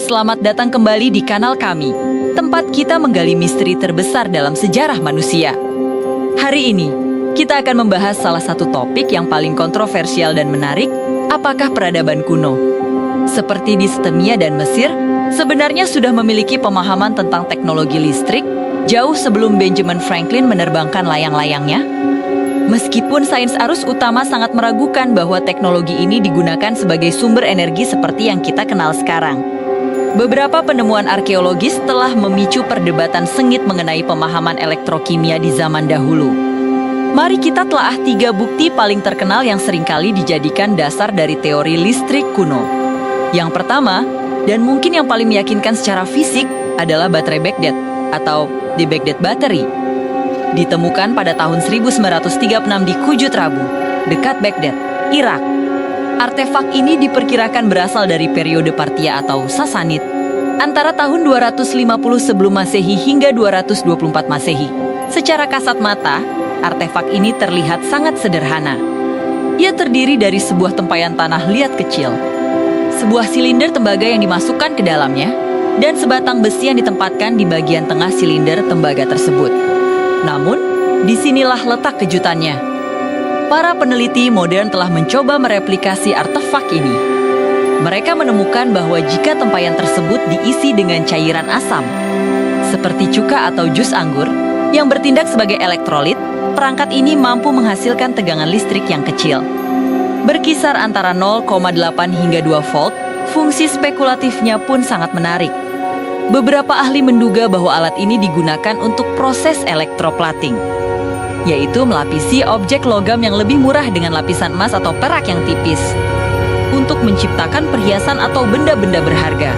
Selamat datang kembali di kanal kami, tempat kita menggali misteri terbesar dalam sejarah manusia. Hari ini, kita akan membahas salah satu topik yang paling kontroversial dan menarik, apakah peradaban kuno? Seperti di Sumeria dan Mesir, sebenarnya sudah memiliki pemahaman tentang teknologi listrik jauh sebelum Benjamin Franklin menerbangkan layang-layangnya. Meskipun sains arus utama sangat meragukan bahwa teknologi ini digunakan sebagai sumber energi seperti yang kita kenal sekarang. Beberapa penemuan arkeologis telah memicu perdebatan sengit mengenai pemahaman elektrokimia di zaman dahulu. Mari kita telaah 3 bukti paling terkenal yang seringkali dijadikan dasar dari teori listrik kuno. Yang pertama, dan mungkin yang paling meyakinkan secara fisik, adalah baterai Baghdad atau The Baghdad Battery. Ditemukan pada tahun 1936 di Kujut Rabu, dekat Baghdad, Irak. Artefak ini diperkirakan berasal dari periode Parthia atau Sasanid, antara tahun 250 sebelum Masehi hingga 224 Masehi. Secara kasat mata, artefak ini terlihat sangat sederhana. Ia terdiri dari sebuah tempayan tanah liat kecil, sebuah silinder tembaga yang dimasukkan ke dalamnya, dan sebatang besi yang ditempatkan di bagian tengah silinder tembaga tersebut. Namun, disinilah letak kejutannya. Para peneliti modern telah mencoba mereplikasi artefak ini. Mereka menemukan bahwa jika tempayan tersebut diisi dengan cairan asam, seperti cuka atau jus anggur, yang bertindak sebagai elektrolit, perangkat ini mampu menghasilkan tegangan listrik yang kecil. Berkisar antara 0,8 hingga 2 volt, fungsi spekulatifnya pun sangat menarik. Beberapa ahli menduga bahwa alat ini digunakan untuk proses elektroplating, yaitu melapisi objek logam yang lebih murah dengan lapisan emas atau perak yang tipis, untuk menciptakan perhiasan atau benda-benda berharga.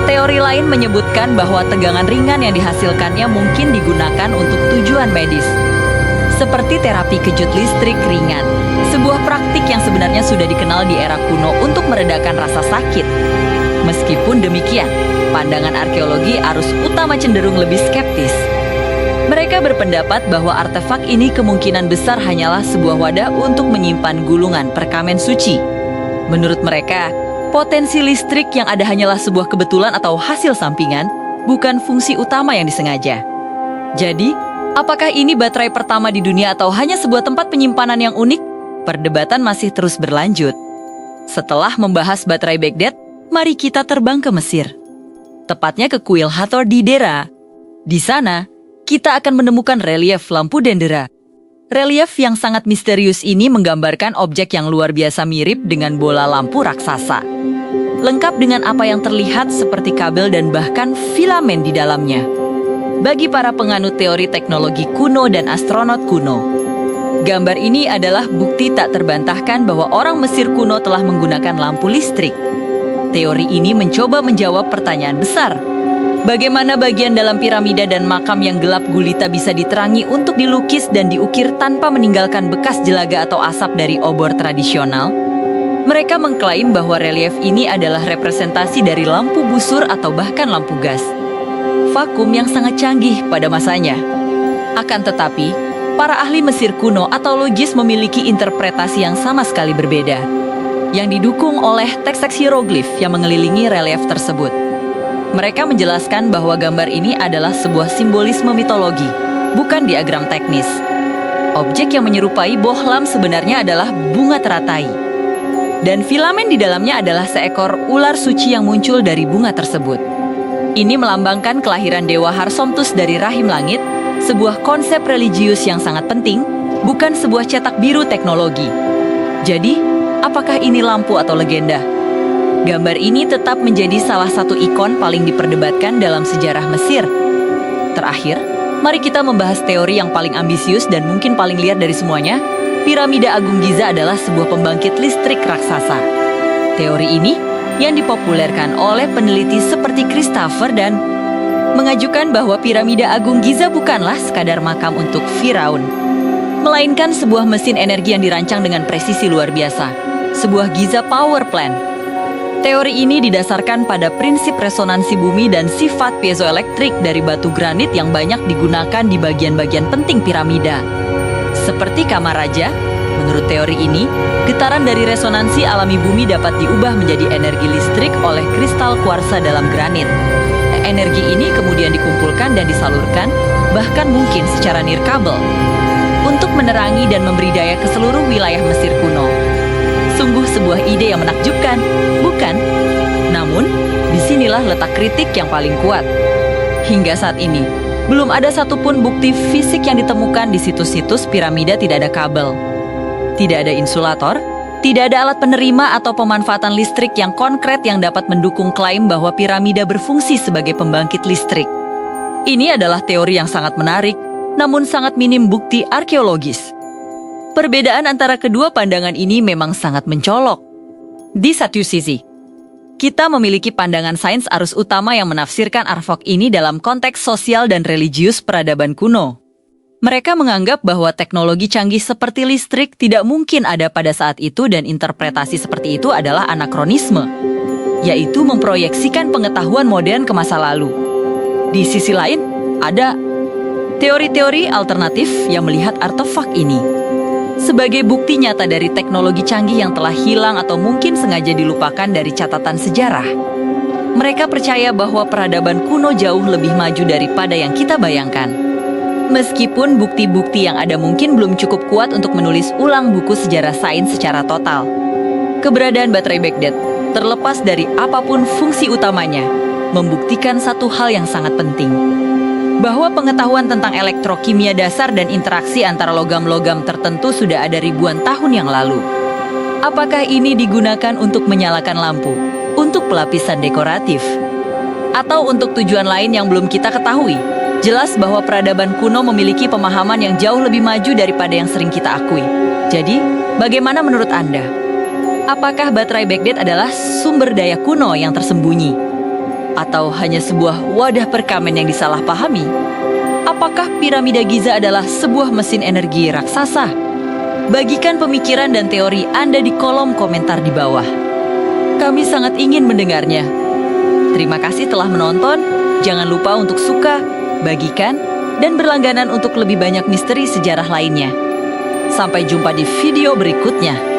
Teori lain menyebutkan bahwa tegangan ringan yang dihasilkannya mungkin digunakan untuk tujuan medis, seperti terapi kejut listrik ringan, sebuah praktik yang sebenarnya sudah dikenal di era kuno untuk meredakan rasa sakit. Meskipun demikian, pandangan arkeologi arus utama cenderung lebih skeptis. Mereka berpendapat bahwa artefak ini kemungkinan besar hanyalah sebuah wadah untuk menyimpan gulungan perkamen suci. Menurut mereka, potensi listrik yang ada hanyalah sebuah kebetulan atau hasil sampingan, bukan fungsi utama yang disengaja. Jadi, apakah ini baterai pertama di dunia atau hanya sebuah tempat penyimpanan yang unik? Perdebatan masih terus berlanjut. Setelah membahas baterai Baghdad, mari kita terbang ke Mesir. Tepatnya ke kuil Hathor di Dera. Di sana, kita akan menemukan relief lampu Dendera. Relief yang sangat misterius ini menggambarkan objek yang luar biasa mirip dengan bola lampu raksasa. Lengkap dengan apa yang terlihat seperti kabel dan bahkan filamen di dalamnya. Bagi para penganut teori teknologi kuno dan astronot kuno, gambar ini adalah bukti tak terbantahkan bahwa orang Mesir kuno telah menggunakan lampu listrik. Teori ini mencoba menjawab pertanyaan besar. Bagaimana bagian dalam piramida dan makam yang gelap gulita bisa diterangi untuk dilukis dan diukir tanpa meninggalkan bekas jelaga atau asap dari obor tradisional? Mereka mengklaim bahwa relief ini adalah representasi dari lampu busur atau bahkan lampu gas. Vakum yang sangat canggih pada masanya. Akan tetapi, para ahli Mesir kuno atau logis memiliki interpretasi yang sama sekali berbeda, yang didukung oleh teks-teks hieroglif yang mengelilingi relief tersebut. Mereka menjelaskan bahwa gambar ini adalah sebuah simbolisme mitologi, bukan diagram teknis. Objek yang menyerupai bohlam sebenarnya adalah bunga teratai. Dan filamen di dalamnya adalah seekor ular suci yang muncul dari bunga tersebut. Ini melambangkan kelahiran Dewa Harsomtus dari rahim langit, sebuah konsep religius yang sangat penting, bukan sebuah cetak biru teknologi. Jadi, apakah ini lampu atau legenda? Gambar ini tetap menjadi salah satu ikon paling diperdebatkan dalam sejarah Mesir. Terakhir, mari kita membahas teori yang paling ambisius dan mungkin paling liar dari semuanya. Piramida Agung Giza adalah sebuah pembangkit listrik raksasa. Teori ini yang dipopulerkan oleh peneliti seperti Christopher dan mengajukan bahwa piramida Agung Giza bukanlah sekadar makam untuk Firaun, melainkan sebuah mesin energi yang dirancang dengan presisi luar biasa, sebuah Giza Power Plant. Teori ini didasarkan pada prinsip resonansi bumi dan sifat piezoelektrik dari batu granit yang banyak digunakan di bagian-bagian penting piramida, seperti kamar raja, Menurut teori ini, getaran dari resonansi alami bumi dapat diubah menjadi energi listrik oleh kristal kuarsa dalam granit. Energi ini kemudian dikumpulkan dan disalurkan, bahkan mungkin secara nirkabel, untuk menerangi dan memberi daya ke seluruh wilayah Mesir kuno. Sungguh sebuah ide yang menakjubkan, bukan? Namun, disinilah letak kritik yang paling kuat. Hingga saat ini, belum ada satupun bukti fisik yang ditemukan di situs-situs piramida tidak ada kabel. Tidak ada insulator, tidak ada alat penerima atau pemanfaatan listrik yang konkret yang dapat mendukung klaim bahwa piramida berfungsi sebagai pembangkit listrik. Ini adalah teori yang sangat menarik, namun sangat minim bukti arkeologis. Perbedaan antara kedua pandangan ini memang sangat mencolok. Di satu sisi, kita memiliki pandangan sains arus utama yang menafsirkan artefak ini dalam konteks sosial dan religius peradaban kuno. Mereka menganggap bahwa teknologi canggih seperti listrik tidak mungkin ada pada saat itu dan interpretasi seperti itu adalah anakronisme, yaitu memproyeksikan pengetahuan modern ke masa lalu. Di sisi lain, ada teori-teori alternatif yang melihat artefak ini sebagai bukti nyata dari teknologi canggih yang telah hilang atau mungkin sengaja dilupakan dari catatan sejarah. Mereka percaya bahwa peradaban kuno jauh lebih maju daripada yang kita bayangkan. Meskipun bukti-bukti yang ada mungkin belum cukup kuat untuk menulis ulang buku sejarah sains secara total. Keberadaan baterai Baghdad, terlepas dari apapun fungsi utamanya, membuktikan satu hal yang sangat penting. Bahwa pengetahuan tentang elektrokimia dasar dan interaksi antara logam-logam tertentu sudah ada ribuan tahun yang lalu. Apakah ini digunakan untuk menyalakan lampu, untuk pelapisan dekoratif, atau untuk tujuan lain yang belum kita ketahui? Jelas bahwa peradaban kuno memiliki pemahaman yang jauh lebih maju daripada yang sering kita akui. Jadi, bagaimana menurut Anda? Apakah baterai Baghdad adalah sumber daya kuno yang tersembunyi? Atau hanya sebuah wadah perkamen yang disalahpahami? Apakah piramida Giza adalah sebuah mesin energi raksasa? Bagikan pemikiran dan teori Anda di kolom komentar di bawah. Kami sangat ingin mendengarnya. Terima kasih telah menonton. Jangan lupa untuk suka, bagikan, dan berlangganan untuk lebih banyak misteri sejarah lainnya. Sampai jumpa di video berikutnya.